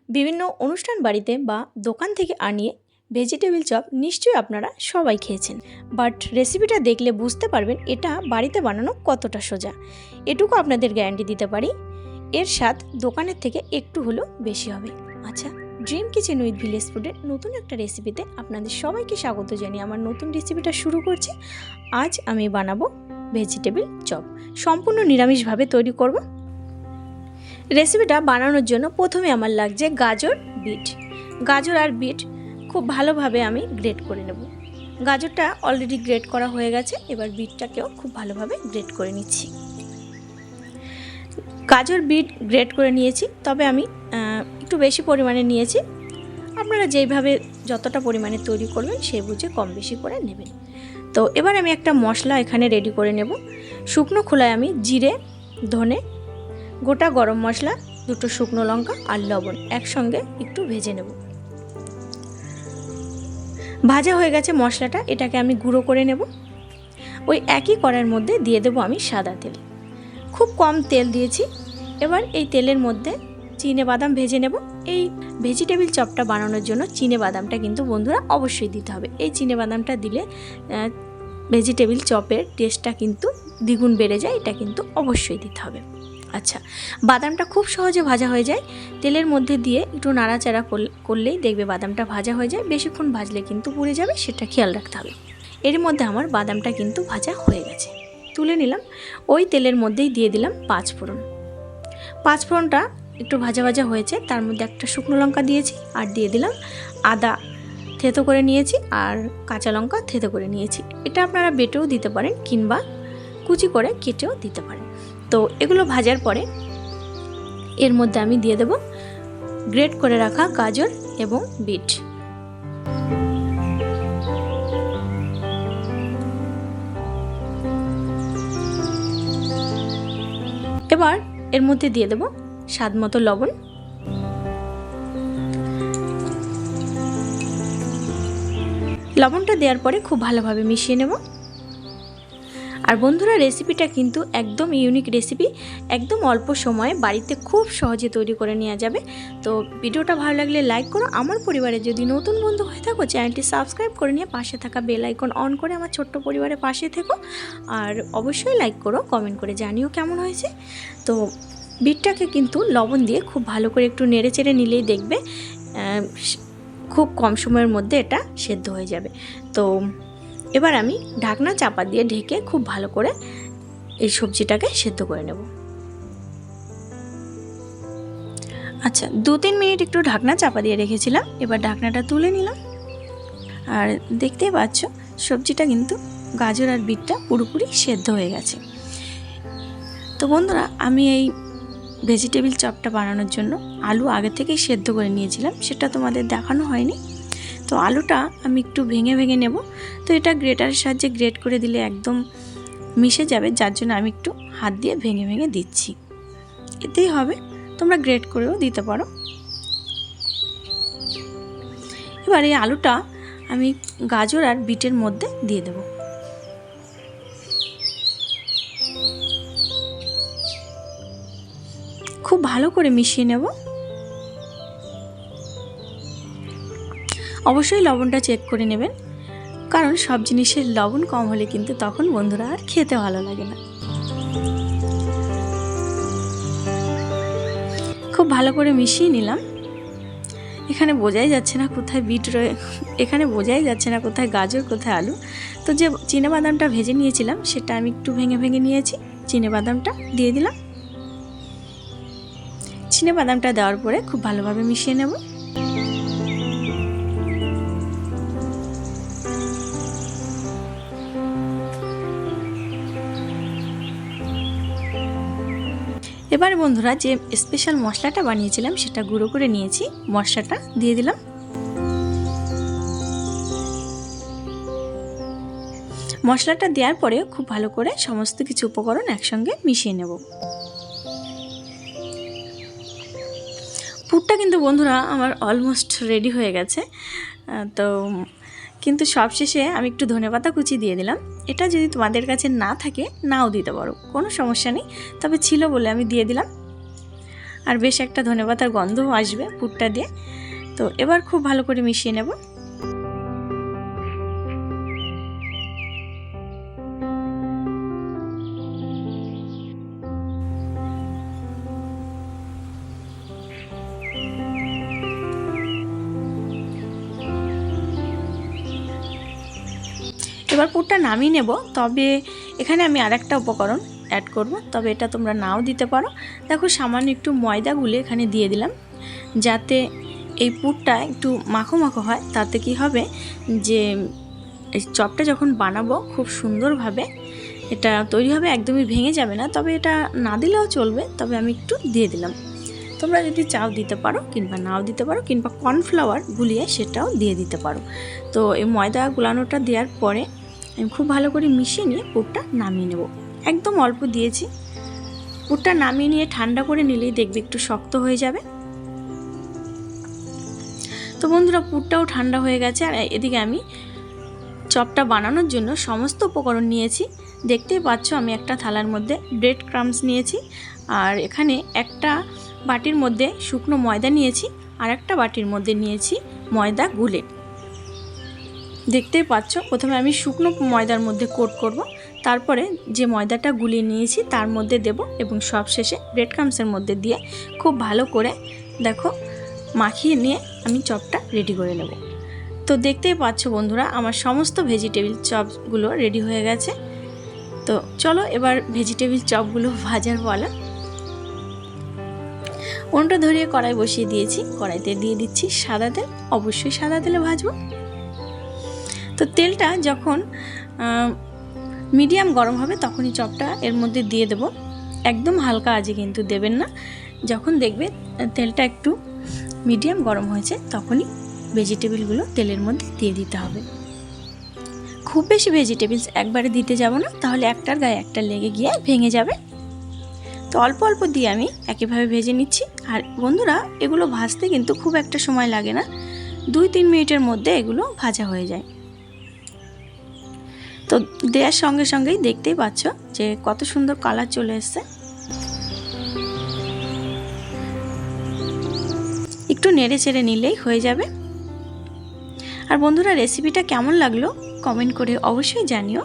বিভিন্ন অনুষ্ঠান বাড়িতে বা দোকান থেকে আনিয়ে ভেজিটেবিল চপ নিশ্চয়ই আপনারা সবাই খেয়েছেন, বাট রেসিপিটা দেখলে বুঝতে পারবেন এটা বাড়িতে বানানো কতটা সোজা। এটুকু আপনাদের গ্যারান্টি দিতে পারি, এর স্বাদ দোকানের থেকে একটু হলেও বেশি হবে। আচ্ছা, ড্রিম কিচেন উইথ ভিলেজ ফুডের নতুন একটা রেসিপিতে আপনাদের সবাইকে স্বাগত জানিয়ে আমার নতুন রেসিপিটা শুরু করছি। আজ আমি বানাবো ভেজিটেবিল চপ, সম্পূর্ণ নিরামিষভাবে তৈরি করব। রেসিপিটা বানানোর জন্য প্রথমে আমার লাগছে গাজর আর বিট খুব ভালোভাবে আমি গ্রেট করে নেব। গাজরটা অলরেডি গ্রেট করা হয়ে গেছে, এবার বিটটাকেও খুব ভালোভাবে গ্রেট করে নিচ্ছি। গাজর বিট গ্রেট করে নিয়েছি, তবে আমি একটু বেশি পরিমাণে নিয়েছি। আপনারা যেইভাবে যতটা পরিমাণে তৈরি করবেন সেই বুঝে কম বেশি করে নেবেন। তো এবার আমি একটা মশলা এখানে রেডি করে নেব। শুকনো খোলায় আমি জিরে, ধনে, গোটা গরম মশলা, দুটো শুকনো লঙ্কা আর লবণ একসঙ্গে একটু ভেজে নেব। ভাজা হয়ে গেছে মশলাটা, এটাকে আমি গুঁড়ো করে নেব। ওই একই কড়াইয়ের মধ্যে দিয়ে দেব আমি সাদা তেল, খুব কম তেল দিয়েছি। এবার এই তেলের মধ্যে চিনে বাদাম ভেজে নেব। এই ভেজিটেবিল চপটা বানানোর জন্য চিনে বাদামটা কিন্তু বন্ধুরা অবশ্যই দিতে হবে। এই চিনে বাদামটা দিলে ভেজিটেবিল চপের টেস্টটা কিন্তু দ্বিগুণ বেড়ে যায়, এটা কিন্তু অবশ্যই দিতে হবে। আচ্ছা, বাদামটা খুব সহজে ভাজা হয়ে যায়। তেলের মধ্যে দিয়ে একটু নাড়াচাড়া করলেই দেখবে বাদামটা ভাজা হয়ে যায়। বেশিক্ষণ ভাজলে কিন্তু পুড়ে যাবে, সেটা খেয়াল রাখতে হবে। এর মধ্যে আমার বাদামটা কিন্তু ভাজা হয়ে গেছে, তুলে নিলাম। ওই তেলের মধ্যেই দিয়ে দিলাম পাঁচফোড়নটা একটু ভাজা ভাজা হয়েছে, তার মধ্যে একটা শুকনো লঙ্কা দিয়েছি আর দিয়ে দিলাম আদা থেতো করে নিয়েছি আর কাঁচা লঙ্কা থেতো করে নিয়েছি। এটা আপনারা বেটেও দিতে পারেন কিংবা কুচি করে কেটেও দিতে পারেন। তো এগুলো ভাজার পরে এর মধ্যে আমি দিয়ে দেব গ্রেট করে রাখা গাজর এবং বিট। এবার এর মধ্যে দিয়ে দেব স্বাদ মতো লবণ। লবণটা দেওয়ার পরে খুব ভালোভাবে মিশিয়ে নেব। আর বন্ধুরা, রেসিপিটা কিন্তু একদম ইউনিক রেসিপি, একদম অল্প সময়ে বাড়িতে খুব সহজে তৈরি করে নেওয়া যাবে। তো ভিডিওটা ভালো লাগলে লাইক করো। আমার পরিবারে যদি নতুন বন্ধু হয়ে থাকো, চ্যানেলটি সাবস্ক্রাইব করে নিয়ে পাশে থাকা বেল আইকন অন করে আমার ছোট্ট পরিবারের পাশে থেকো। আর অবশ্যই লাইক করো, কমেন্ট করে জানিও কেমন হয়েছে। তো বিটটাকে কিন্তু লবণ দিয়ে খুব ভালো করে একটু নেড়ে চেড়ে নিলেই দেখবে খুব কম সময়ের মধ্যে এটা সেদ্ধ হয়ে যাবে। তো এবার আমি ঢাকনা চাপা দিয়ে ঢেকে খুব ভালো করে এই সবজিটাকে সেদ্ধ করে নেব। আচ্ছা, 2-3 মিনিট একটু ঢাকনা চাপা দিয়ে রেখেছিলাম, এবার ঢাকনাটা তুলে নিলাম। আর দেখতেই পাচ্ছ সবজিটা কিন্তু গাজর আর বিটটা পুরোপুরি সেদ্ধ হয়ে গেছে। তো বন্ধুরা, আমি এই ভেজিটেবিল চপটা বানানোর জন্য আলু আগে থেকেই সেদ্ধ করে নিয়েছিলাম, সেটা তোমাদের দেখানো হয়নি। তো আলুটা আমি একটু ভেঙে ভেঙে নেব। তো এটা গ্রেটারের সাহায্যে গ্রেট করে দিলে একদম মিশে যাবে, যার জন্য আমি একটু হাত দিয়ে ভেঙে ভেঙে দিচ্ছি, এতেই হবে। তোমরা গ্রেট করেও দিতে পারো। এবার এই আলুটা আমি গাজর আর বিটের মধ্যে দিয়ে দেব। খুব ভালো করে মিশিয়ে নেব। অবশ্যই লবণটা চেক করে নেবেন, কারণ সব জিনিসের লবণ কম হলে কিন্তু তখন বন্ধুরা আর খেতে ভালো লাগে না। খুব ভালো করে মিশিয়ে নিলাম। এখানে বোঝাই যাচ্ছে না কোথায় বিট এখানে বোঝাই যাচ্ছে না কোথায় গাজর কোথায় আলু। তো যে চিনেবাদামটা ভেজে নিয়েছিলাম সেটা আমি একটু ভেঙে ভেঙে নিয়েছি, চিনেবাদামটা দিয়ে দিলাম। চিনেবাদামটা দেওয়ার পরে খুব ভালোভাবে মিশিয়ে নেব। এবার বন্ধুরা, যে স্পেশাল মশলাটা বানিয়েছিলাম সেটা গুঁড়ো করে নিয়েছি, মশলাটা দিয়ে দিলাম। মশলাটা দেওয়ার পরে খুব ভালো করে সমস্ত কিছু উপকরণ একসঙ্গে মিশিয়ে নেব। পুরটা কিন্তু বন্ধুরা আমার অলমোস্ট রেডি হয়ে গেছে। তো কিন্তু সবশেষে আমি একটু ধনেপাতা কুচি দিয়ে দিলাম। এটা যদি তোমাদের কাছে না থাকে নাও দিতে পারো, কোনো সমস্যা নেই, তবে ছিল বলে আমি দিয়ে দিলাম। আর বেশ একটা ধনেপাতার গন্ধও আসবে পুরটা দিয়ে। তো এবার খুব ভালো করে মিশিয়ে নেব। এবার পুরটা নামিয়ে নেব। তবে এখানে আমি আরেকটা উপকরণ অ্যাড করব, তবে এটা তোমরা নাও দিতে পারো। দেখো সামান্য একটু ময়দা গুলে এখানে দিয়ে দিলাম, যাতে এই পুরটা একটু মাখো মাখো হয়। তাতে কি হবে যে এই চপটা যখন বানাবো খুব সুন্দরভাবে এটা তৈরি হবে, একদমই ভেঙে যাবে না। তবে এটা না দিলেও চলবে, তবে আমি একটু দিয়ে দিলাম। তোমরা যদি চাও দিতে পারো কিংবা নাও দিতে পারো, কিংবা কর্নফ্লাওয়ার গুলিয়ে সেটাও দিয়ে দিতে পারো। তো এই ময়দা গুলানোটা দেওয়ার পরে আমি খুব ভালো করে মিশিয়ে নিয়ে পুরটা নামিয়ে নেব। একদম অল্প দিয়েছি। পুরটা নামিয়ে নিয়ে ঠান্ডা করে নিলেই দেখবে একটু শক্ত হয়ে যাবে। তো বন্ধুরা পুরটাও ঠান্ডা হয়ে গেছে। আর এদিকে আমি চপটা বানানোর জন্য সমস্ত উপকরণ নিয়েছি। দেখতেই পাচ্ছ আমি একটা থালার মধ্যে ব্রেড ক্রাম্বস নিয়েছি, আর এখানে একটা বাটির মধ্যে শুকনো ময়দা নিয়েছি, আর একটা বাটির মধ্যে নিয়েছি ময়দা গুলে। দেখতেই পাচ্ছ প্রথমে আমি শুকনো ময়দার মধ্যে কোট করব, তারপরে যে ময়দাটা গুলিয়ে নিয়েছি তার মধ্যে দেব, এবং সবশেষে ব্রেড ক্রাম্বসের মধ্যে দিয়ে খুব ভালো করে দেখো মাখিয়ে নিয়ে আমি চপটা রেডি করে নেব। তো দেখতেই পাচ্ছ বন্ধুরা আমার সমস্ত ভেজিটেবিল চপগুলো রেডি হয়ে গেছে। তো চলো এবার ভেজিটেবিল চপগুলো ভাজার পালা। উনুনটা ধরিয়ে কড়াই বসিয়ে দিয়েছি, কড়াইতে দিয়ে দিচ্ছি সাদা তেল। অবশ্যই সাদা তেলে ভাজবো। তো তেলটা যখন মিডিয়াম গরম হবে তখনই চপটা এর মধ্যে দিয়ে দেব। একদম হালকা আঁচে কিন্তু দেবেন না। যখন দেখবে তেলটা একটু মিডিয়াম গরম হয়েছে তখনই ভেজিটেবিলগুলো তেলের মধ্যে দিয়ে দিতে হবে। খুব বেশি ভেজিটেবলস একবারে দিতে যাব না, তাহলে একটার গায়ে একটা লেগে গিয়ে ভেঙে যাবে। তো অল্প অল্প দিয়ে আমি একইভাবে ভেজে নিচ্ছি। আর বন্ধুরা এগুলো ভাজতে কিন্তু খুব একটা সময় লাগে না, 2-3 মিনিটের মধ্যে এগুলো ভাজা হয়ে যায়। তো দেওয়ার সঙ্গে সঙ্গেই দেখতেই পাচ্ছ যে কত সুন্দর কালার চলে এসছে। একটু নেড়ে চেড়ে নিলেই হয়ে যাবে। আর বন্ধুরা রেসিপিটা কেমন লাগলো কমেন্ট করে অবশ্যই জানিও,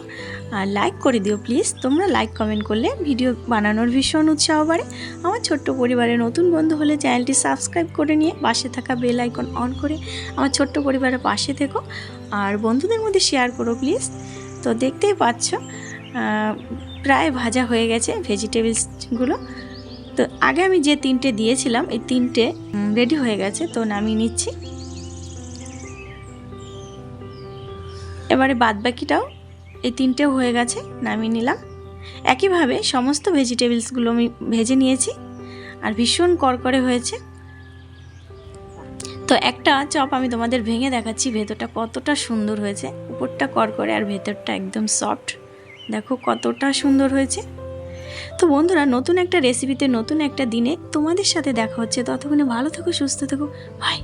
আর লাইক করে দিও প্লিজ। তোমরা লাইক কমেন্ট করলে ভিডিও বানানোর ভীষণ উৎসাহ বাড়ে। আমার ছোট্ট পরিবারের নতুন বন্ধু হলে চ্যানেলটি সাবস্ক্রাইব করে নিয়ে পাশে থাকা বেল আইকন অন করে আমার ছোট্ট পরিবারের পাশে থেকো, আর বন্ধুদের মধ্যে শেয়ার করো প্লিজ। তো দেখতেই পাচ্ছ প্রায় ভাজা হয়ে গেছে ভেজিটেবলসগুলো। তো আগে আমি যে 3টে দিয়েছিলাম এই 3টে রেডি হয়ে গেছে, তো নামিয়ে নিচ্ছি। এবারে বাদবাকিটাও এই 3টেও হয়ে গেছে, নামিয়ে নিলাম। একইভাবে সমস্ত ভেজিটেবলসগুলো আমি ভেজে নিয়েছি, আর ভীষণ করকরে হয়েছে। তো একটা চপ আমি তোমাদের ভেঙে দেখাচ্ছি ভেতরটা কতটা সুন্দর হয়েছে। উপরটা করকরে আর ভেতরটা একদম সফট, দেখো কতটা সুন্দর হয়েছে। তো বন্ধুরা নতুন একটা রেসিপিতে নতুন একটা দিনে তোমাদের সাথে দেখা হচ্ছে। ততক্ষণে ভালো থেকো, সুস্থ থেকো, বাই।